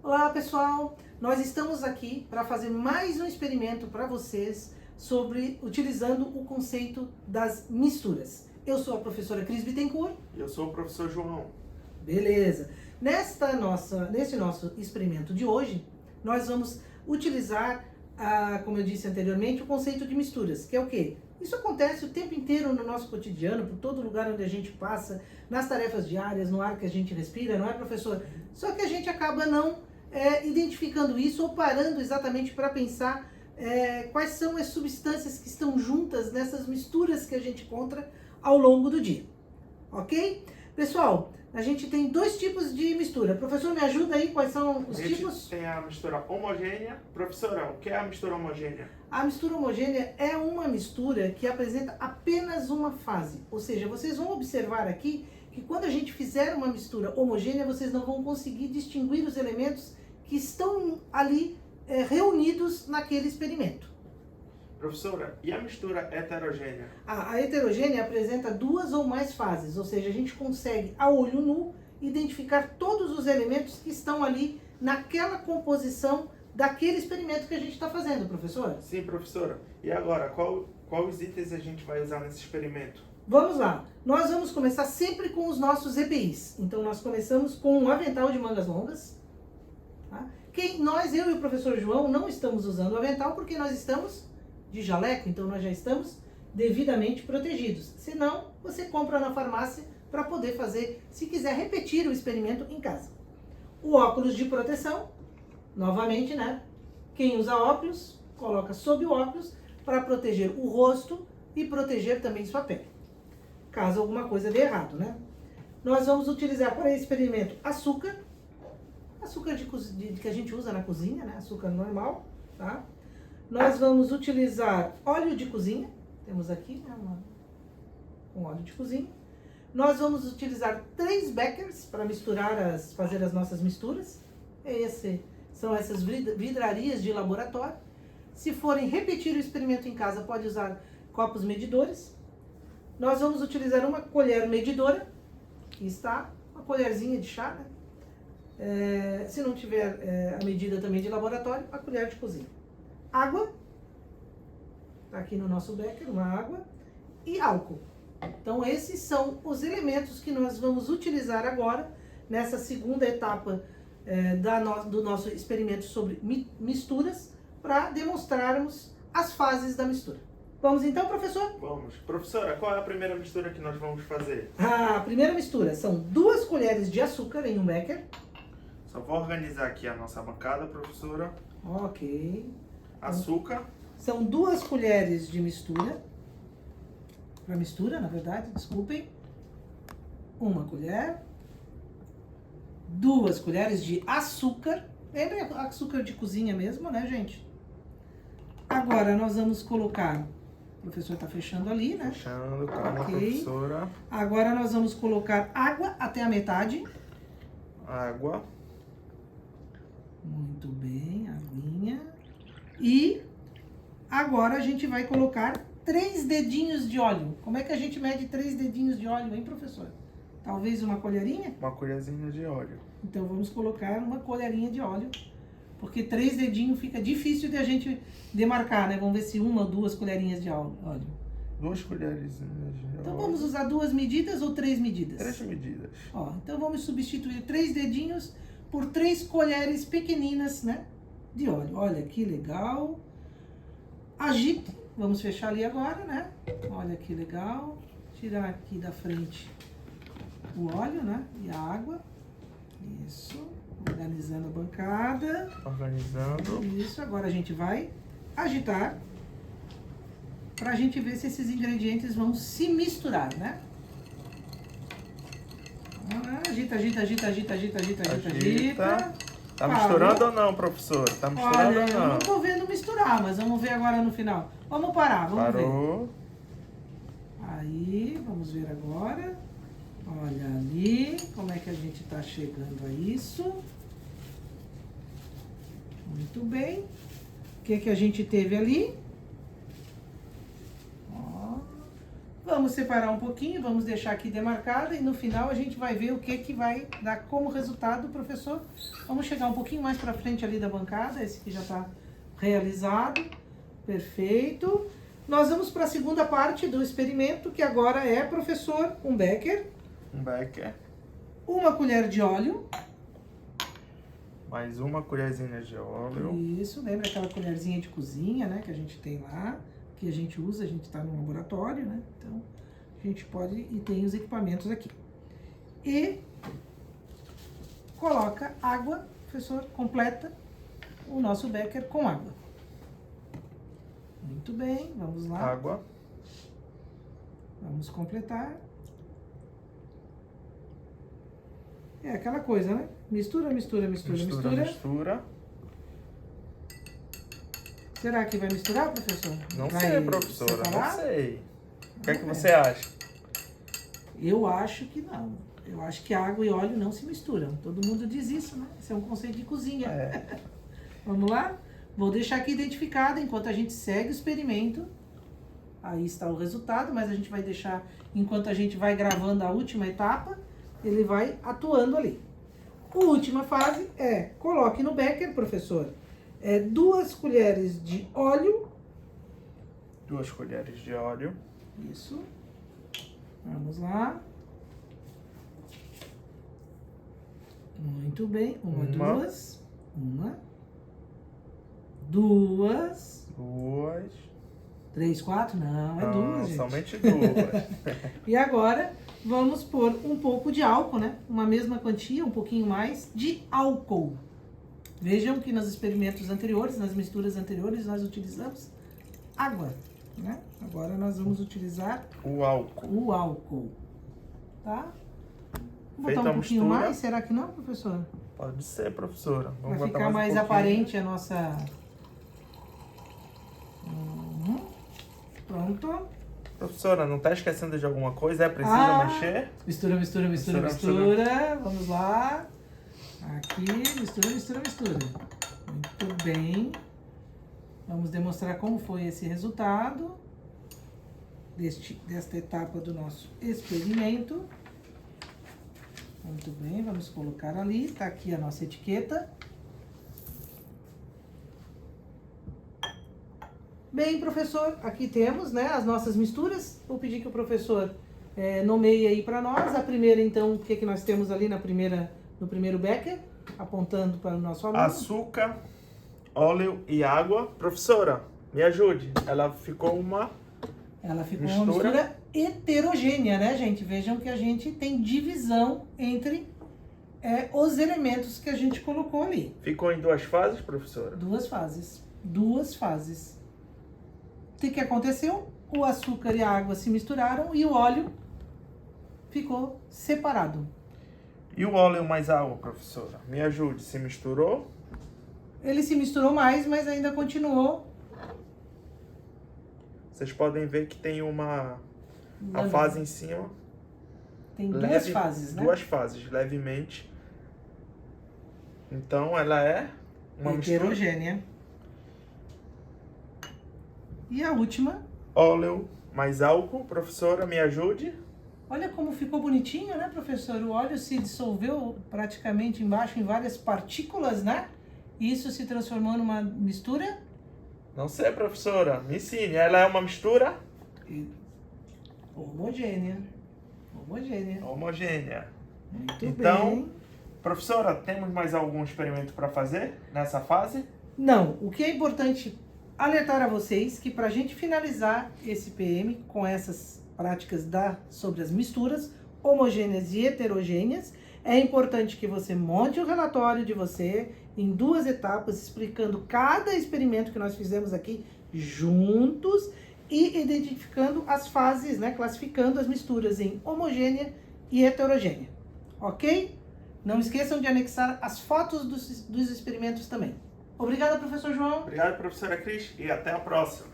Olá pessoal, nós estamos aqui para fazer mais um experimento para vocês sobre utilizando o conceito das misturas. Eu sou a professora Cris Bittencourt. Eu sou o professor João. Beleza. Nesse nosso experimento de hoje, nós vamos utilizar, como eu disse anteriormente, o conceito de misturas, que é o quê? Isso acontece o tempo inteiro no nosso cotidiano, por todo lugar onde a gente passa, nas tarefas diárias, no ar que a gente respira, não é, professor? Só que a gente acaba não identificando isso ou parando exatamente para pensar quais são as substâncias que estão juntas nessas misturas que a gente encontra ao longo do dia. Ok? Pessoal, a gente tem dois tipos de mistura. Professor, me ajuda aí, quais são os tipos? Tem a mistura homogênea. Professora, o que é a mistura homogênea? A mistura homogênea é uma mistura que apresenta apenas uma fase. Ou seja, vocês vão observar aqui que quando a gente fizer uma mistura homogênea, vocês não vão conseguir distinguir os elementos que estão ali reunidos naquele experimento. Professora, e a mistura heterogênea? A heterogênea apresenta duas ou mais fases, ou seja, a gente consegue, a olho nu, identificar todos os elementos que estão ali naquela composição daquele experimento que a gente está fazendo, professor. Sim, professora. E agora, quais itens a gente vai usar nesse experimento? Vamos lá. Nós vamos começar sempre com os nossos EPIs. Então, nós começamos com um avental de mangas longas. Tá? Eu e o professor João não estamos usando o avental porque nós estamos de jaleco, então nós já estamos devidamente protegidos. Se não, você compra na farmácia para poder fazer, se quiser repetir o experimento em casa. O óculos de proteção, novamente, né? Quem usa óculos, coloca sob o óculos para proteger o rosto e proteger também sua pele, caso alguma coisa dê errado, né? Nós vamos utilizar para esse experimento açúcar que a gente usa na cozinha, né? Açúcar normal, tá? Nós vamos utilizar óleo de cozinha, temos aqui, né, um óleo de cozinha. Nós vamos utilizar 3 beckers para fazer as nossas misturas. São essas vidrarias de laboratório. Se forem repetir o experimento em casa, pode usar copos medidores. Nós vamos utilizar uma colher medidora, que está, uma colherzinha de chá, né? Se não tiver a medida também de laboratório, a colher de cozinha. Água, tá aqui no nosso becker, uma água, e álcool. Então, esses são os elementos que nós vamos utilizar agora, nessa segunda etapa do nosso experimento sobre misturas, para demonstrarmos as fases da mistura. Vamos então, professor? Vamos. Professora, qual é a primeira mistura que nós vamos fazer? A primeira mistura são 2 colheres de açúcar em um becker. Só vou organizar aqui a nossa bancada, professora. Ok. Açúcar. São 2 colheres de mistura. Para mistura, na verdade, desculpem. 1 colher. 2 colheres de açúcar. Lembra açúcar de cozinha mesmo, né, gente? Agora nós vamos colocar... O professor está fechando ali, né? Fechando, calma, Ok. professora. Agora nós vamos colocar água até a metade. Água. Muito bem, aguinha. E agora a gente vai colocar 3 dedinhos de óleo. Como é que a gente mede 3 dedinhos de óleo, hein, professor? Talvez uma colherinha? Uma colherzinha de óleo. Então vamos colocar uma colherinha de óleo, porque 3 dedinhos fica difícil de a gente demarcar, né? Vamos ver se 1 ou 2 colherinhas de óleo. 2 colheres de Então óleo. vamos usar 2 medidas ou 3 medidas? 3 medidas. Ó, então vamos substituir 3 dedinhos por 3 colheres pequeninas, né, de óleo. Olha que legal. Agite. Vamos fechar ali agora, né? Olha que legal. Tirar aqui da frente o óleo, né? E a água. Isso. Organizando a bancada. Organizando. Isso. Agora a gente vai agitar pra gente ver se esses ingredientes vão se misturar, né? Agita, agita, agita, agita, agita, agita, agita, agita. Tá misturando ou não, professor? Tá misturando Olha, ou eu não? não tô vendo misturar, mas vamos ver agora no final. Vamos parar, vamos Parou. ver. Aí, vamos ver agora. Olha ali, como é que a gente tá chegando a isso. Muito bem. O que que a gente teve ali? Ó, Vamos separar um pouquinho, vamos deixar aqui demarcada e no final a gente vai ver o que vai dar como resultado, professor. Vamos chegar um pouquinho mais para frente ali da bancada, esse aqui já está realizado. Perfeito. Nós vamos para a segunda parte do experimento, que agora é, professor, um becker. Um becker. Uma colher de óleo. Mais uma colherzinha de óleo. Isso, lembra aquela colherzinha de cozinha, né, que a gente tem lá, que a gente usa, a gente está no laboratório, né? Então, a gente pode e tem os equipamentos aqui. E coloca água, professor, completa o nosso becker com água. Muito bem, vamos lá. Água. Vamos completar. É aquela coisa, né? Mistura, mistura, mistura, mistura. Mistura. Será que vai misturar, professor? Não Vai sei, professora, separar? não sei. O que é que você acha? Eu acho que não. Eu acho que água e óleo não se misturam. Todo mundo diz isso, né? Isso é um conceito de cozinha. É. Vamos lá? Vou deixar aqui identificado enquanto a gente segue o experimento. Aí está o resultado, mas a gente vai deixar, enquanto a gente vai gravando a última etapa, ele vai atuando ali. A última fase é, coloque no becker, professor, 2 colheres de óleo. 2 colheres de óleo. Isso. Vamos lá. Muito bem. Uma. 2. 3, 4? Não, é 2, gente. Somente 2. E agora, vamos pôr um pouco de álcool, né? Uma mesma quantia, um pouquinho mais, de álcool. Vejam que nos experimentos anteriores, nas misturas anteriores, nós utilizamos água, né? Agora nós vamos utilizar o álcool. Tá? Vou Feita botar um a pouquinho mistura. mais, será que não, professor? Pode ser, professora. Vamos Vai botar ficar mais um pouquinho. aparente a nossa... Pronto. Professora, não tá esquecendo de alguma coisa? É preciso mexer? Mistura, mistura, mistura, mistura. Vamos lá. Aqui, mistura, mistura, mistura. Muito bem. Vamos demonstrar como foi esse resultado desta etapa do nosso experimento. Muito bem, vamos colocar ali. Tá aqui a nossa etiqueta. Bem, professor, aqui temos, né, as nossas misturas. Vou pedir que o professor nomeie aí para nós. A primeira, então, o que que nós temos ali no primeiro becker, apontando para o nosso aluno. Açúcar, óleo e água. Professora, me ajude. Ela ficou uma mistura heterogênea, né, gente? Vejam que a gente tem divisão entre os elementos que a gente colocou ali. Ficou em 2 fases, professora? 2 fases. 2 fases. O que aconteceu? O açúcar e a água se misturaram e o óleo ficou separado. E o óleo mais água, professora? Me ajude. Se misturou? Ele se misturou mais, mas ainda continuou. Vocês podem ver que tem a fase em cima. Tem 2 fases, né? 2 fases, levemente. Então, ela é uma heterogênea. E a última? Óleo mais álcool. Professora, me ajude. Olha como ficou bonitinho, né, professor? O óleo se dissolveu praticamente embaixo em várias partículas, né? E isso se transformou numa mistura? Não sei, professora. Me ensine. Ela é uma mistura? Homogênea. Muito então, bem. Professora, temos mais algum experimento para fazer nessa fase? Não. O que é importante alertar a vocês que para a gente finalizar esse PM com essas práticas sobre as misturas homogêneas e heterogêneas, é importante que você monte o relatório de você em 2 etapas, explicando cada experimento que nós fizemos aqui juntos e identificando as fases, né, classificando as misturas em homogênea e heterogênea, ok? Não esqueçam de anexar as fotos dos experimentos também. Obrigada, professor João. Obrigado, professora Cris, e até a próxima.